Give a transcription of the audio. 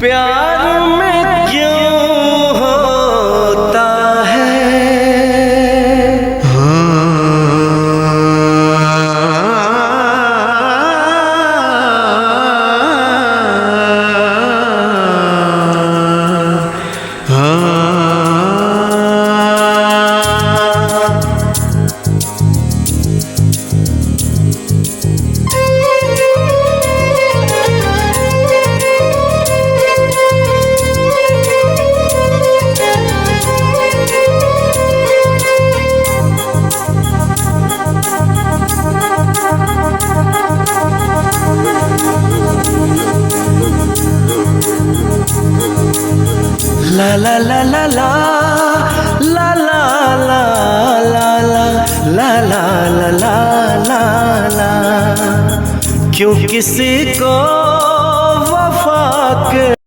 प्यार में क्यों होता है। La la la la la la la la la la la la la la la, क्यों किसी को वफा के